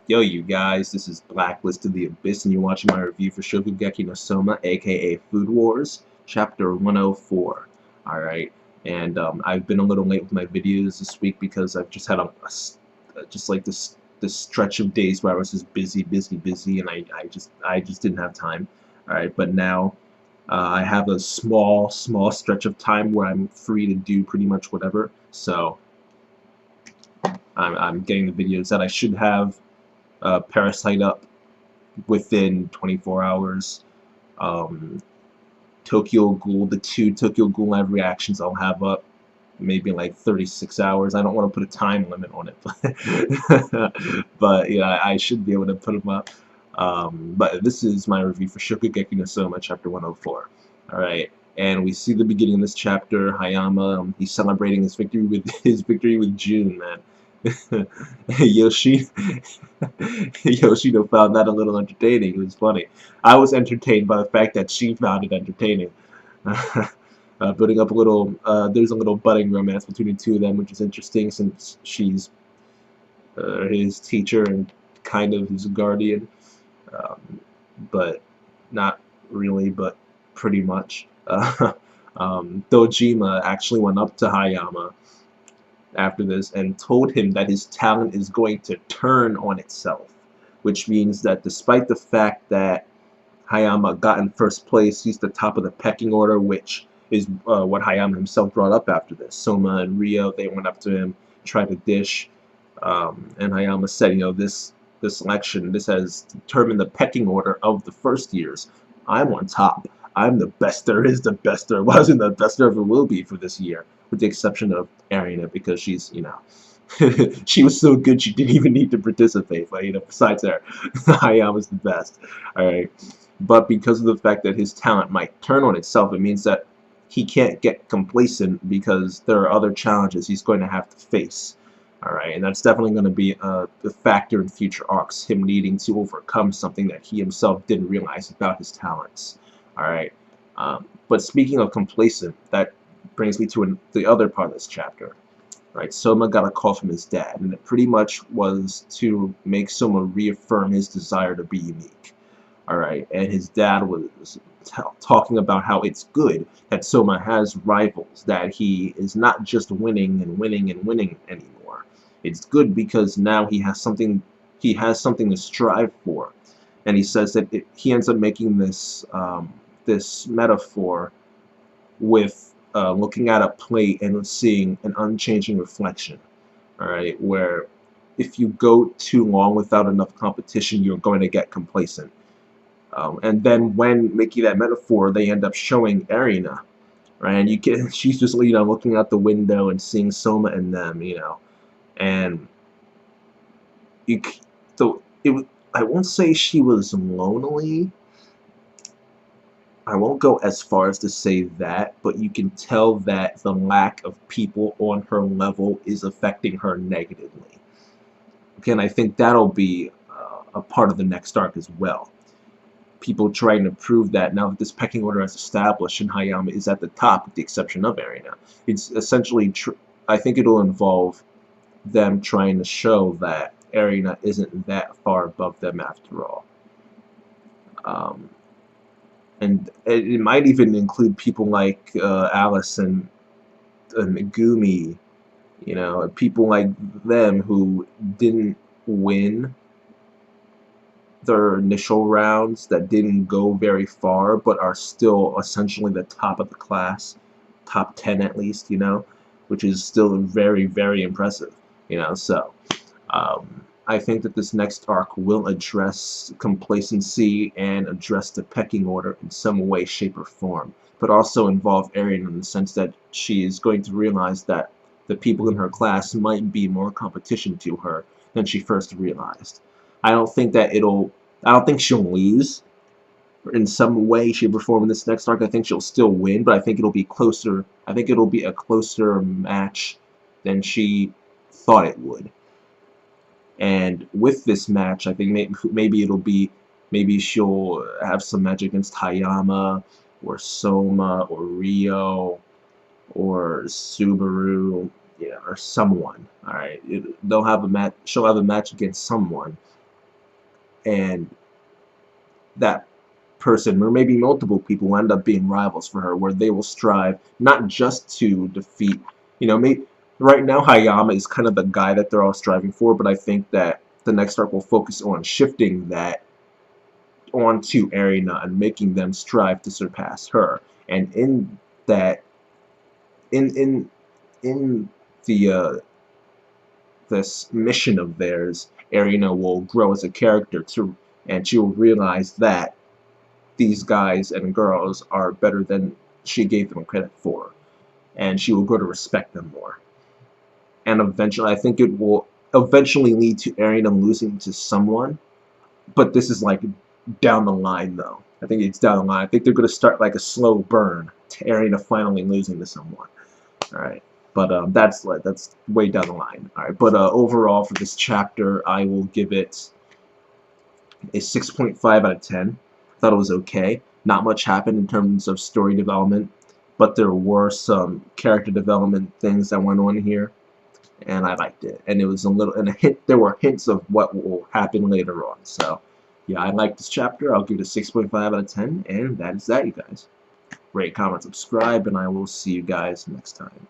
Yo, you guys, this is Blacklist of the Abyss, and you're watching my review for Shokugeki no Souma, aka Food Wars, Chapter 104. Alright, and I've been a little late with my videos this week because I've just had just like this stretch of days where I was just busy, and I just didn't have time. Alright, but now I have a small stretch of time where I'm free to do pretty much whatever, so I'm getting the videos that I should have Parasite up within 24 hours. Um, Tokyo Ghoul, the two Tokyo Ghoul live reactions I'll have up maybe like 36 hours. I don't want to put a time limit on it, but yeah, I should be able to put them up. But this is my review for Shokugeki no Soma, Chapter 104. Alright, and we see the beginning of this chapter. Hayama, he's celebrating his victory with June, man. Yoshi Yoshino found that a little entertaining. It was funny. I was entertained by the fact that she found it entertaining. Building up a little, there's a little budding romance between the two of them, which is interesting since she's his teacher and kind of his guardian, but not really, but pretty much. Dojima actually went up to Hayama after this and told him that his talent is going to turn on itself, which means that despite the fact that Hayama got in first place, he's the top of the pecking order, which is what Hayama himself brought up after this. Souma and Rio, they went up to him, tried to dish, and Hayama said, you know, this election, this has determined the pecking order of the first years. I'm on top. I'm the best there is, the best there was, and the best there ever will be for this year, with the exception of Erina, because she's, you know, she was so good she didn't even need to participate. But, you know, besides her, Hayama's the best. All right. But because of the fact that his talent might turn on itself, it means that he can't get complacent because there are other challenges he's going to have to face. Alright, and that's definitely going to be a factor in future arcs, him needing to overcome something that he himself didn't realize about his talents. Alright, but speaking of complacent, that brings me to the other part of this chapter. Right, Soma got a call from his dad, and it pretty much was to make Soma reaffirm his desire to be unique. Alright, and his dad was talking about how it's good that Soma has rivals, that he is not just winning and winning and winning anymore. It's good because now he has something to strive for. And he says that he ends up making this this metaphor with looking at a plate and seeing an unchanging reflection. Alright, where if you go too long without enough competition, you're going to get complacent. And then when making that metaphor, they end up showing Erina, right? And she's just, you know, looking out the window and seeing Soma and them, you know, and so I won't say she was lonely. I won't go as far as to say that, but you can tell that the lack of people on her level is affecting her negatively. Again, I think that'll be a part of the next arc as well. People trying to prove that now that this pecking order is established and Hayama is at the top with the exception of Erina. It's essentially, I think it'll involve them trying to show that Erina isn't that far above them after all. And it might even include people like Alice and Megumi, you know, people like them who didn't win their initial rounds, that didn't go very far, but are still essentially the top of the class, top 10 at least, you know, which is still very impressive, you know. So I think that this next arc will address complacency and address the pecking order in some way, shape, or form, but also involve Erina in the sense that she is going to realize that the people in her class might be more competition to her than she first realized. I don't think she'll lose in some way, shape, or form in this next arc. I think she'll still win, but I think it'll be closer. I think it'll be a closer match than she thought it would. And with this match, I think maybe she'll have some match against Hayama or Soma or Rio or Subaru, yeah, or someone. All right, they'll have a match. She'll have a match against someone, and that person, or maybe multiple people, will end up being rivals for her, where they will strive not just to defeat, maybe right now Hayama is kind of the guy that they're all striving for, but I think that the next arc will focus on shifting that onto Erina and making them strive to surpass her. And in that, in the this mission of theirs, Erina will grow as a character too, and she will realize that these guys and girls are better than she gave them credit for, and she will grow to respect them more. And eventually, I think it will eventually lead to Erina losing to someone, but this is like down the line though. I think it's down the line. I think they're going to start like a slow burn to Erina finally losing to someone. All right. But that's way down the line. All right. But overall for this chapter, I will give it a 6.5 out of 10. I thought it was okay. Not much happened in terms of story development, but there were some character development things that went on here, and I liked it. And it was a little, and there were hints of what will happen later on. So, yeah, I like this chapter. I'll give it a 6.5 out of 10, and that is that, you guys. Rate, comment, subscribe, and I will see you guys next time.